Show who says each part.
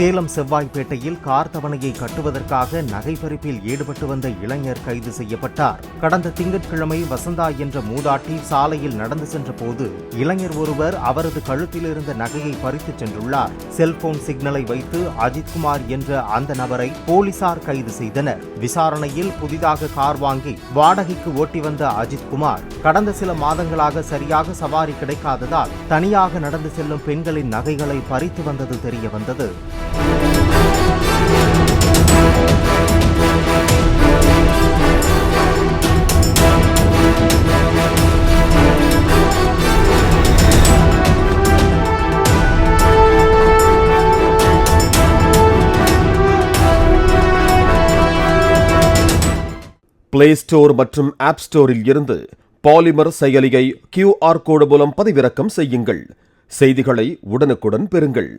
Speaker 1: Salem செவ்வாய்ப்பேட்டையில் car தவணையை கட்டுவதற்காக நகை பறிப்பில் ஈடுபட்டு வந்த இளைஞர் கைது செய்யப்பட்டார். கடந்த திங்கட்கிழமை வசந்தா என்ற மூதாட்டி சாலையில் நடந்து சென்ற போது இளைஞர் ஒருவர் அவரது கழுத்தில் இருந்த நகையை பறித்துச் சென்றுள்ளார். செல்போன் சிக்னலை வைத்து அஜித்குமார் என்ற அந்த நபரை போலீசார் கைது செய்தனர். விசாரணையில் புதிதாக கார் வாங்கி வாடகைக்கு ஓட்டி வந்த அஜித்குமார் கடந்த சில மாதங்களாக சரியாக சவாரி கிடைக்காததால் தனியாக நடந்து செல்லும் பெண்களின் நகைகளை பறித்து வந்தது தெரியவந்தது.
Speaker 2: பிளே ஸ்டோர் மற்றும் ஆப் ஸ்டோரில் இருந்து பாலிமர் செயலியை QR கோடு மூலம் பதிவிறக்கம் செய்யுங்கள். செய்திகளை உடனுக்குடன் பெறுங்கள்.